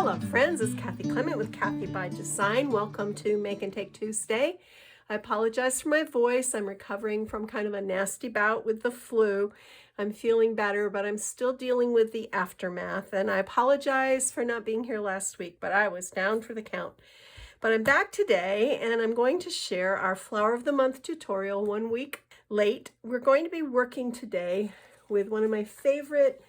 Hello friends, it's Kathy Clement with Kathy by Design. Welcome to Make and Take Tuesday. I apologize for my voice. I'm recovering from kind of a nasty bout with the flu. I'm feeling better, but I'm still dealing with the aftermath. And I apologize for not being here last week, but I was down for the count. But I'm back today and I'm going to share our Flower of the Month tutorial 1 week late. We're going to be working today with one of my favorite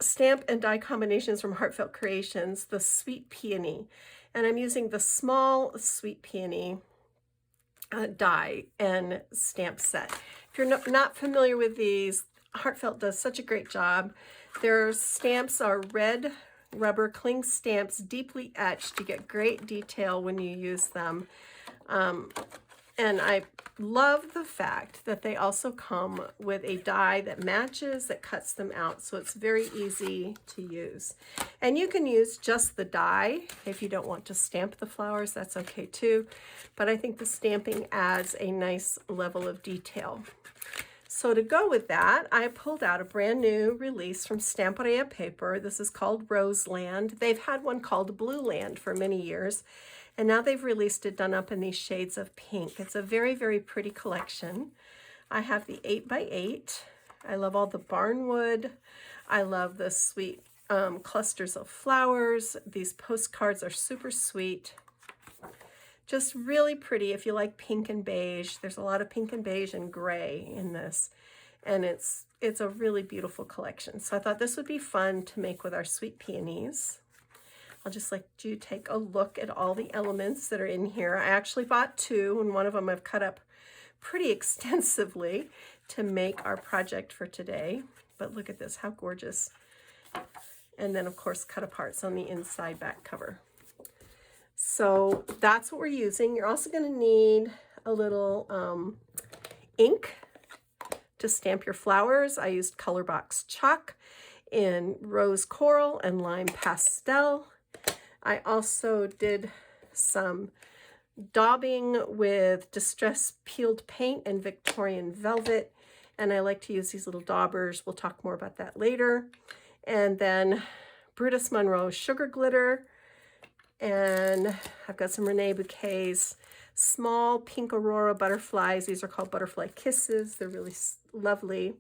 stamp and die combinations from Heartfelt Creations, the Sweet Peony. And I'm using the small Sweet Peony die and stamp set. If you're not familiar with these, Heartfelt does such a great job. Their stamps are red rubber cling stamps, deeply etched. You get great detail when you use them. And I love the fact that they also come with a die that matches, that cuts them out, so it's very easy to use. And you can use just the die if you don't want to stamp the flowers, that's okay too. But I think the stamping adds a nice level of detail. So to go with that, I pulled out a brand new release from Stamperia paper. This is called Roseland. They've had one called Blue Land for many years. And now they've released it done up in these shades of pink. It's a very, very pretty collection. I have the 8x8. I love all the barnwood. I love the sweet clusters of flowers. These postcards are super sweet. Just really pretty if you like pink and beige. There's a lot of pink and beige and gray in this. And it's a really beautiful collection. So I thought this would be fun to make with our sweet peonies. I'll just let you take a look at all the elements that are in here. I actually bought two, and one of them I've cut up pretty extensively to make our project for today. But look at this, how gorgeous. And then, of course, cut aparts on the inside back cover. So that's what we're using. You're also going to need a little ink to stamp your flowers. I used Color Box chalk in rose coral and lime pastel. I also did some daubing with distress peeled paint and Victorian velvet, and I like to use these little daubers. We'll talk more about that later. And then Brutus Monroe sugar glitter, and I've got some Reneabouquets small pink aurora butterflies. These are called butterfly kisses. They're really lovely.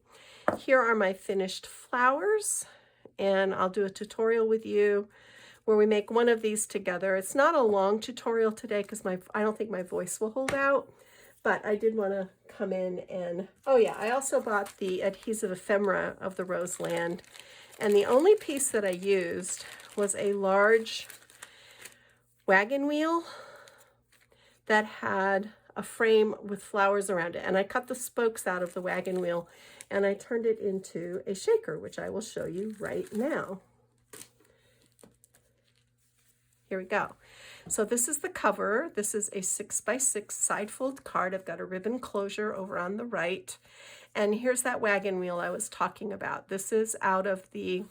Here are my finished flowers, and I'll do a tutorial with you where we make one of these together. It's not a long tutorial today because I don't think my voice will hold out, but I did want to come in and, oh yeah, I also bought the adhesive ephemera of the Roseland, and the only piece that I used was a large wagon wheel that had a frame with flowers around it, and I cut the spokes out of the wagon wheel and I turned it into a shaker, which I will show you right now. Here we go. So this is the cover. This is a 6x6 side fold card. I've got a ribbon closure over on the right. And here's that wagon wheel I was talking about. This is out of the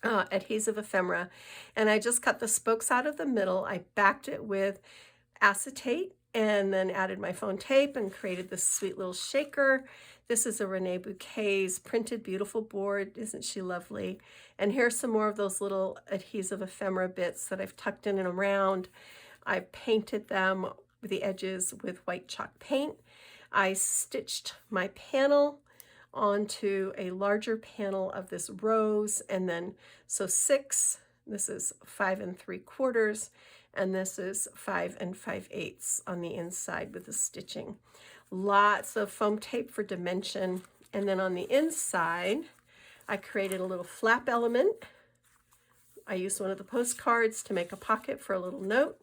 adhesive ephemera. And I just cut the spokes out of the middle. I backed it with acetate and then added my foam tape and created this sweet little shaker. This is a Reneabouquets printed beautiful board. Isn't she lovely? And here's some more of those little adhesive ephemera bits that I've tucked in and around. I've painted them with the edges with white chalk paint. I stitched my panel onto a larger panel of this rose, and then so 6, this is 5 3/4, and this is 5 5/8 on the inside with the stitching. Lots of foam tape for dimension. And then on the inside, I created a little flap element. I used one of the postcards to make a pocket for a little note,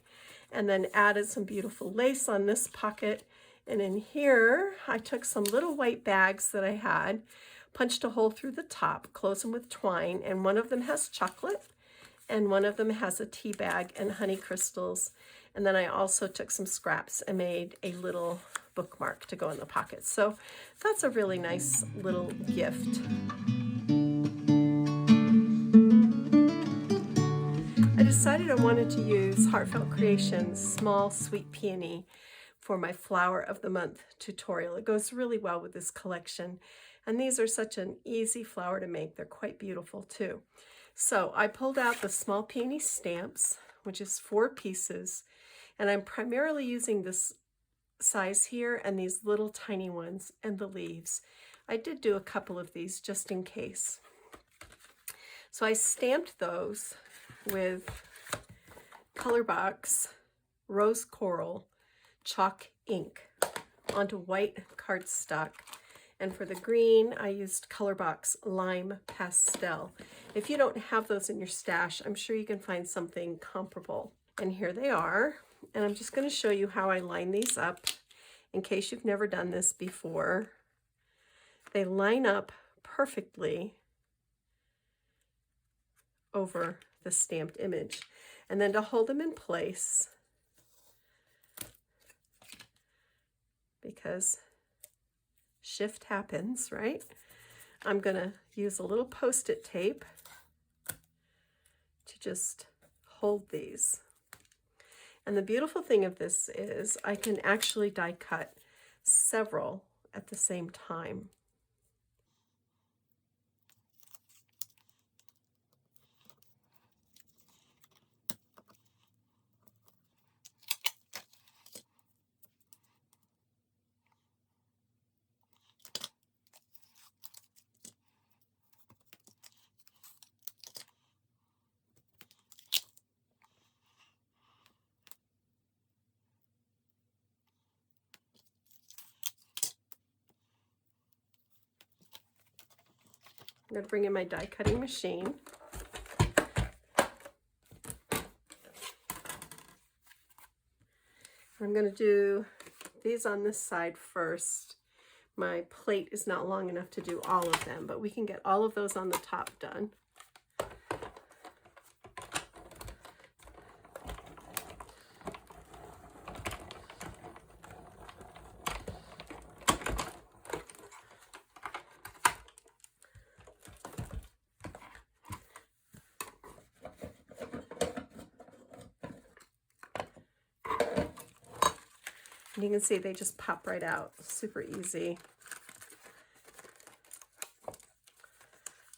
and then added some beautiful lace on this pocket. And in here, I took some little white bags that I had, punched a hole through the top, closed them with twine, and one of them has chocolate, and one of them has a tea bag and honey crystals. And then I also took some scraps and made a little bookmark to go in the pocket. So that's a really nice little gift. I decided I wanted to use Heartfelt Creations Small Sweet Peony for my Flower of the Month tutorial. It goes really well with this collection. And these are such an easy flower to make. They're quite beautiful too. So I pulled out the small peony stamps, which is 4 pieces, and I'm primarily using this size here and these little tiny ones and the leaves. I did do a couple of these just in case. So I stamped those with Color Box Rose Coral chalk ink onto white cardstock. And for the green, I used Color Box Lime Pastel. If you don't have those in your stash, I'm sure you can find something comparable. And here they are. And I'm just going to show you how I line these up in case you've never done this before. They line up perfectly over the stamped image. And then to hold them in place, because shift happens, right? I'm going to use a little Post-it tape to just hold these. And the beautiful thing of this is I can actually die cut several at the same time. I'm going to bring in my die cutting machine. I'm going to do these on this side first. My plate is not long enough to do all of them, but we can get all of those on the top done. And you can see they just pop right out, super easy.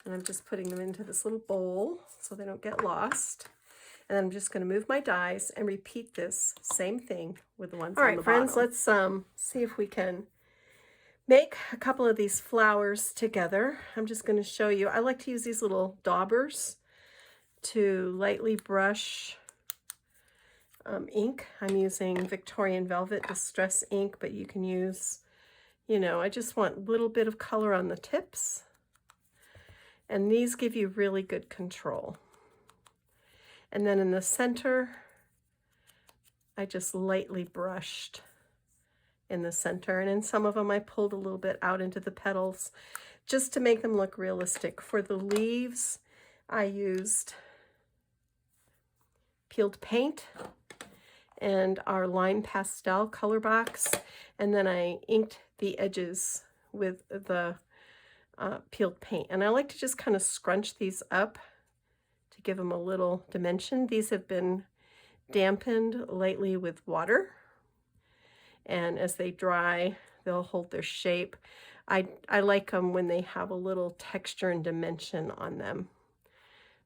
And I'm just putting them into this little bowl so they don't get lost. And I'm just going to move my dies and repeat this same thing with the ones on the bottom. All right, friends, let's see if we can make a couple of these flowers together. I'm just going to show you. I like to use these little daubers to lightly brush ink. I'm using Victorian Velvet Distress ink, but you can use, you know, I just want a little bit of color on the tips. And these give you really good control. And then in the center, I just lightly brushed in the center. And in some of them, I pulled a little bit out into the petals just to make them look realistic. For the leaves, I used peeled paint and our Lime Pastel color box, and then I inked the edges with the peeled paint. And I like to just kind of scrunch these up to give them a little dimension. These have been dampened lightly with water, and as they dry, they'll hold their shape. I like them when they have a little texture and dimension on them.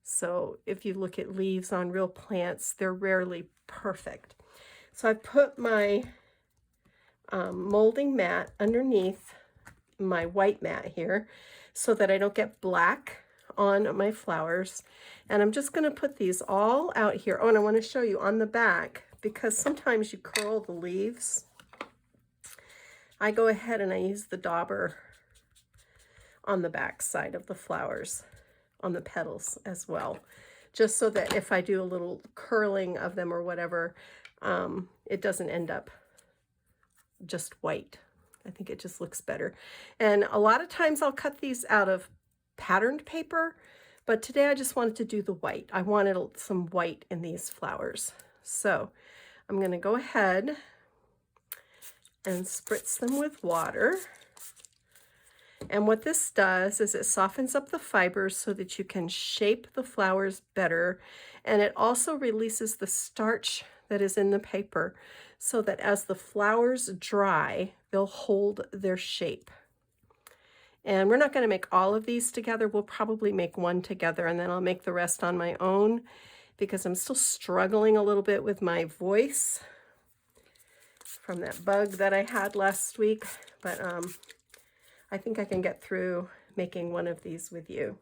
So if you look at leaves on real plants, they're rarely perfect. So I put my molding mat underneath my white mat here so that I don't get black on my flowers. And I'm just going to put these all out here. Oh, and I want to show you on the back, because sometimes you curl the leaves. I go ahead and I use the dauber on the back side of the flowers, on the petals as well, just so that if I do a little curling of them or whatever, it doesn't end up just white. I think it just looks better. And a lot of times I'll cut these out of patterned paper, but today I just wanted to do the white. I wanted some white in these flowers. So I'm going to go ahead and spritz them with water. And what this does is it softens up the fibers so that you can shape the flowers better. And it also releases the starch that is in the paper so that as the flowers dry, they'll hold their shape. And we're not going to make all of these together. We'll probably make one together, and then I'll make the rest on my own because I'm still struggling a little bit with my voice from that bug that I had last week. But I think I can get through making one of these with you.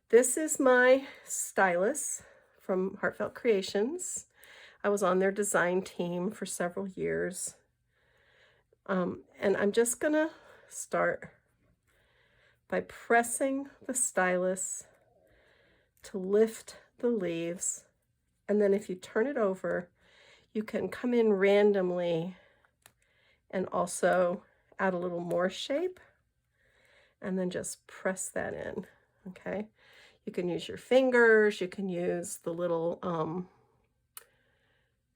This is my stylus from Heartfelt Creations. I was on their design team for several years. And I'm just gonna start by pressing the stylus to lift the leaves. And then if you turn it over, you can come in randomly and also add a little more shape and then just press that in, okay? You can use your fingers, you can use the little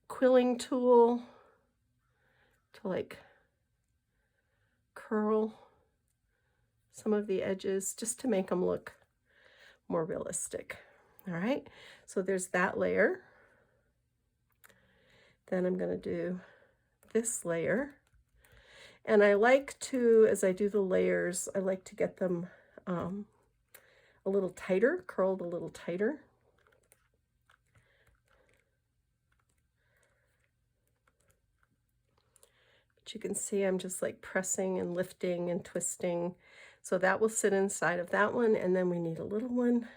quilling tool to like curl some of the edges just to make them look more realistic. All right, so there's that layer. Then I'm going to do this layer. And I like to, as I do the layers, I like to get them a little tighter, curled a little tighter. But you can see I'm just like pressing and lifting and twisting. So that will sit inside of that one, and then we need a little one.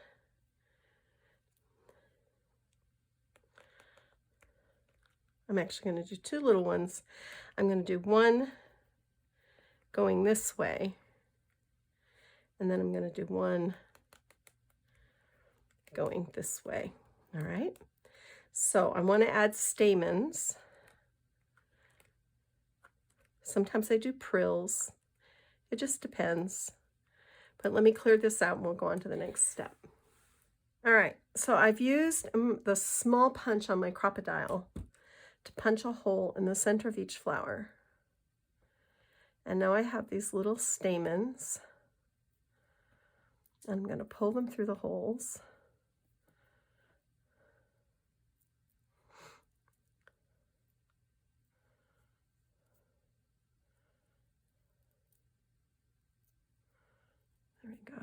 I'm actually going to do two little ones. I'm going to do one going this way, and then I'm going to do one going this way. All right, so I want to add stamens. Sometimes I do prills. It just depends. But let me clear this out and we'll go on to the next step. All right, so I've used the small punch on my crocodile to punch a hole in the center of each flower. And now I have these little stamens. I'm going to pull them through the holes. There we go.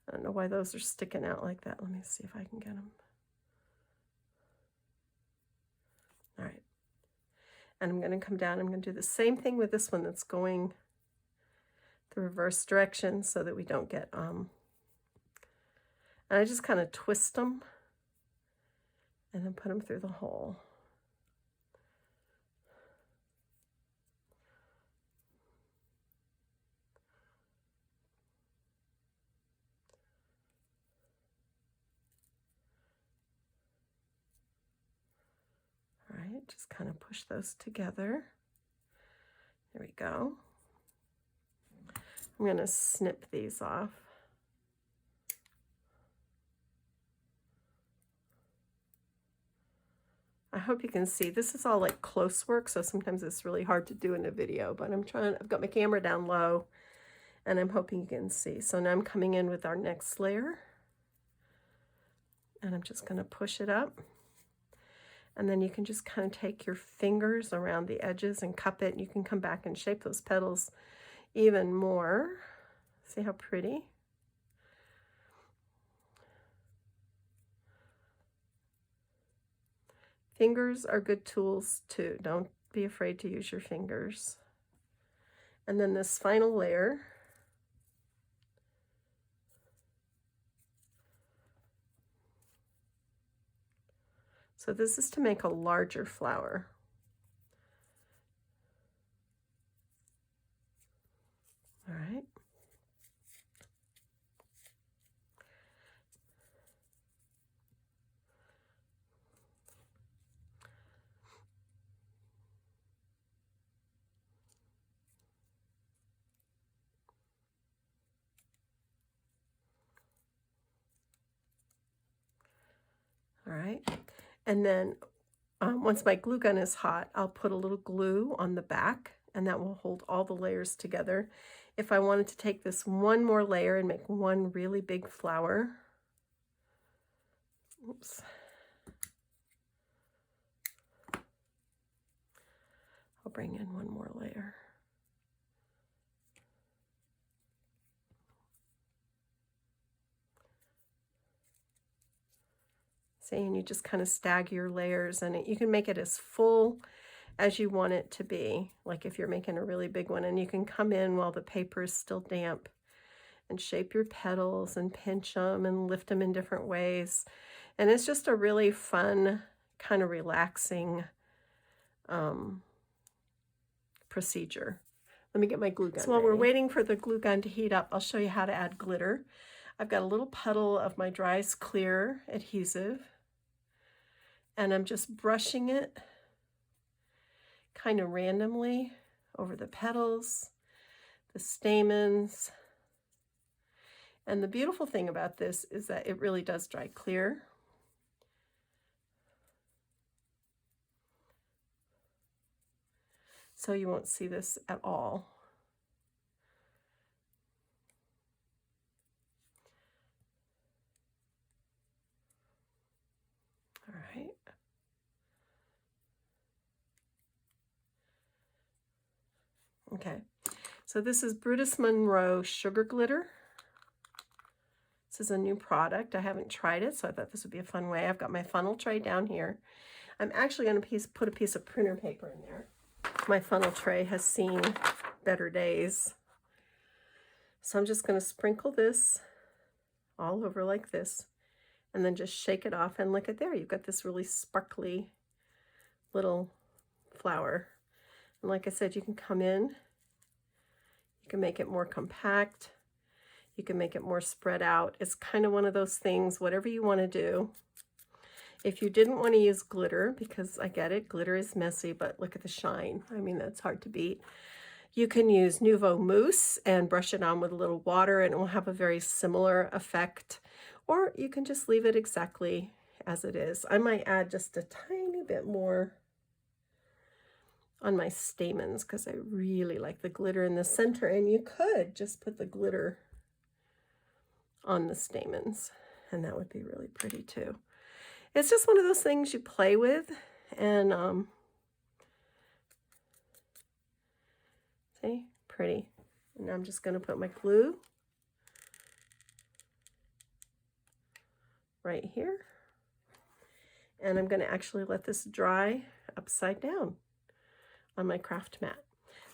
I don't know why those are sticking out like that. Let me see if I can get them. All right. And I'm going to come down. I'm going to do the same thing with this one that's going the reverse direction so that we don't get, and I just kind of twist them and then put them through the hole. All right, just kind of push those together. There we go. I'm going to snip these off. I hope you can see this is all like close work, so sometimes it's really hard to do in a video, but I've got my camera down low and I'm hoping you can see. So now I'm coming in with our next layer and I'm just going to push it up. And then you can just kind of take your fingers around the edges and cup it. You can come back and shape those petals even more. See how pretty? Fingers are good tools too. Don't be afraid to use your fingers. And then this final layer. So this is to make a larger flower. All right. All right. And then once my glue gun is hot, I'll put a little glue on the back and that will hold all the layers together. If I wanted to take this one more layer and make one really big flower, oops. I'll bring in one more layer. See, and you just kind of stagger your layers, and you can make it as full as you want it to be, like if you're making a really big one, and you can come in while the paper is still damp and shape your petals and pinch them and lift them in different ways. And it's just a really fun, kind of relaxing procedure. Let me get my glue gun. So while we're waiting for the glue gun to heat up, I'll show you how to add glitter. I've got a little puddle of my Dry's Clear adhesive, and I'm just brushing it kind of randomly over the petals, the stamens. And the beautiful thing about this is that it really does dry clear. So you won't see this at all. All right. Okay, so this is Brutus Monroe Sugar Glitter. This is a new product. I haven't tried it, so I thought this would be a fun way. I've got my funnel tray down here. I'm actually going to put a piece of printer paper in there. My funnel tray has seen better days. So I'm just going to sprinkle this all over like this, and then just shake it off, and look at there. You've got this really sparkly little flower. And like I said, you can come in, you can make it more compact, you can make it more spread out. It's kind of one of those things, whatever you want to do. If you didn't want to use glitter, because I get it, glitter is messy, but look at the shine. I mean, that's hard to beat. You can use Nouveau Mousse and brush it on with a little water, and it will have a very similar effect. Or you can just leave it exactly as it is. I might add just a tiny bit more on my stamens because I really like the glitter in the center, and you could just put the glitter on the stamens, and that would be really pretty too. It's just one of those things you play with, and see, pretty. And I'm just going to put my glue right here, and I'm going to actually let this dry upside down on my craft mat.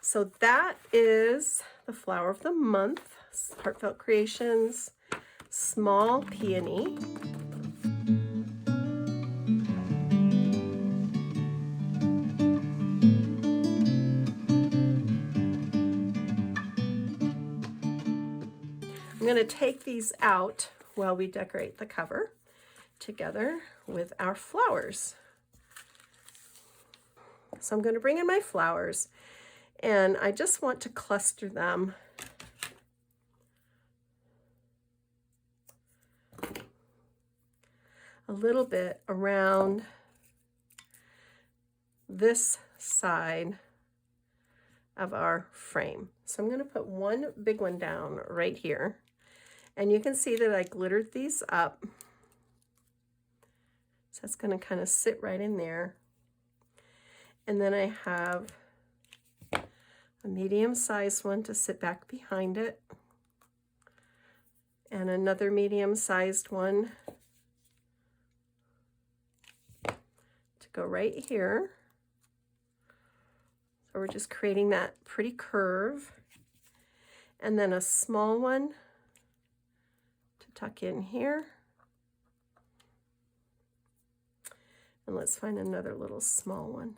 So that is the flower of the month, Heartfelt Creations Small Peony. I'm going to take these out while we decorate the cover together with our flowers. So I'm going to bring in my flowers, and I just want to cluster them a little bit around this side of our frame. So I'm going to put one big one down right here, and you can see that I glittered these up. So that's going to kind of sit right in there. And then I have a medium-sized one to sit back behind it, and another medium-sized one to go right here. So we're just creating that pretty curve, and then a small one to tuck in here. And let's find another little small one.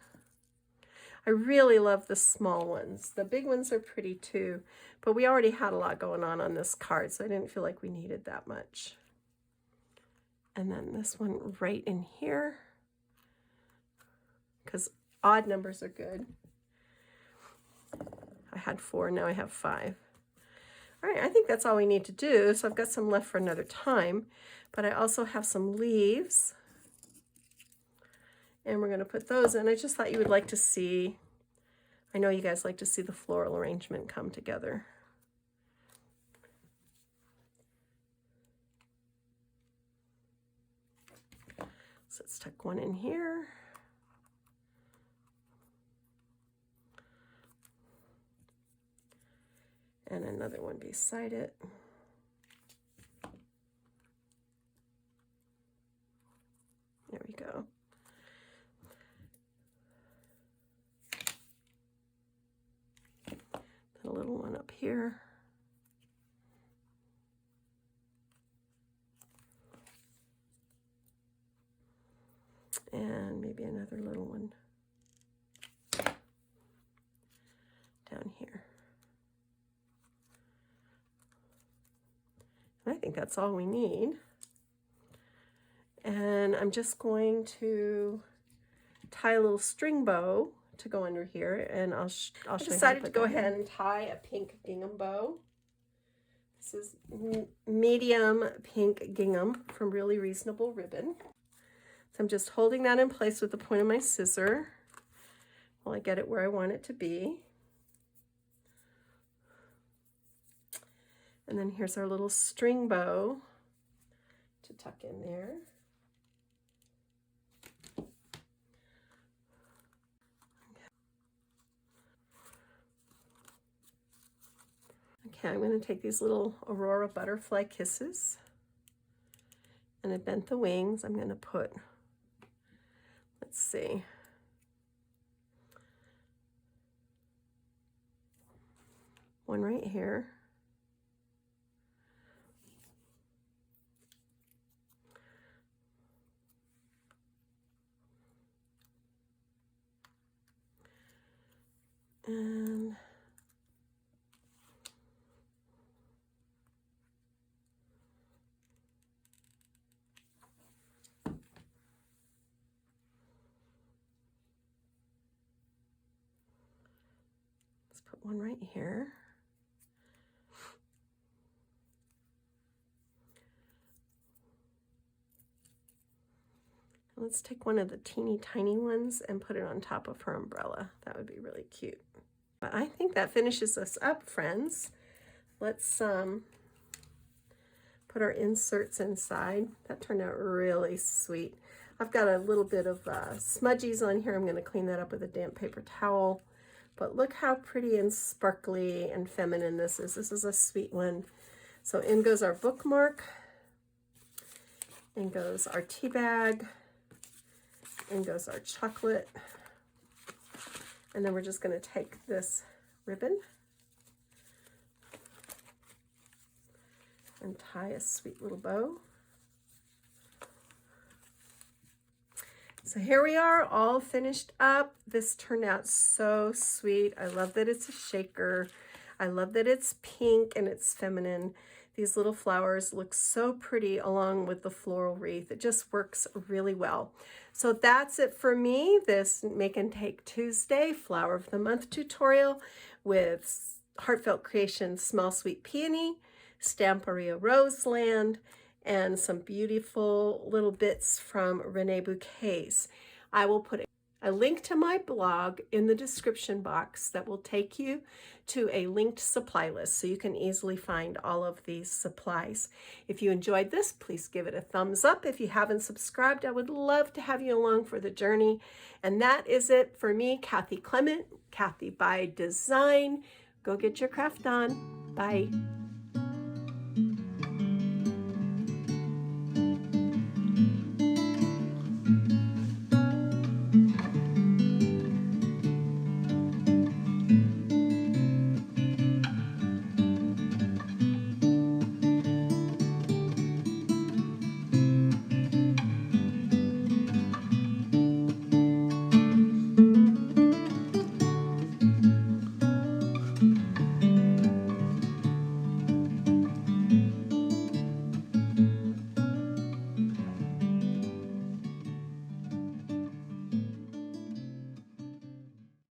I really love the small ones. The big ones are pretty too, but we already had a lot going on this card, so I didn't feel like we needed that much. And then this one right in here, because odd numbers are good. I had 4, now I have 5. All right, I think that's all we need to do. So I've got some left for another time, but I also have some leaves, and we're going to put those in. I just thought you would like to see, I know you guys like to see the floral arrangement come together. So let's tuck one in here. And another one beside it. go. Put a little one up here. And maybe another little one down here. I think that's all we need. And I'm just going to tie a little string bow to go under here, and I'll show you. I decided to go ahead and tie a pink gingham bow. This is medium pink gingham from Really Reasonable Ribbon. So I'm just holding that in place with the point of my scissor while I get it where I want it to be. And then here's our little string bow to tuck in there. Okay, I'm going to take these little Aurora butterfly kisses, and I bent the wings. I'm going to put, let's see, one right here. And let's put one right here. Let's take one of the teeny tiny ones and put it on top of her umbrella. That would be really cute. But I think that finishes us up, friends. Let's put our inserts inside. That turned out really sweet. I've got a little bit of smudgies on here. I'm going to clean that up with a damp paper towel. But look how pretty and sparkly and feminine this is. This is a sweet one. So in goes our bookmark. In goes our tea bag. In goes our chocolate. And then we're just going to take this ribbon and tie a sweet little bow. So here we are, all finished up. This turned out so sweet. I love that it's a shaker. I love that it's pink and it's feminine. These little flowers look so pretty along with the floral wreath. It just works really well. So that's it for me, this Make and Take Tuesday Flower of the Month tutorial with Heartfelt Creations Small Sweet Peony, Stamperia Roseland, and some beautiful little bits from Reneabouquets. I will put a link to my blog in the description box that will take you to a linked supply list so you can easily find all of these supplies. If you enjoyed this, please give it a thumbs up. If you haven't subscribed, I would love to have you along for the journey. And that is it for me, Kathy Clement, Kathy by Design. Go get your craft on. Bye.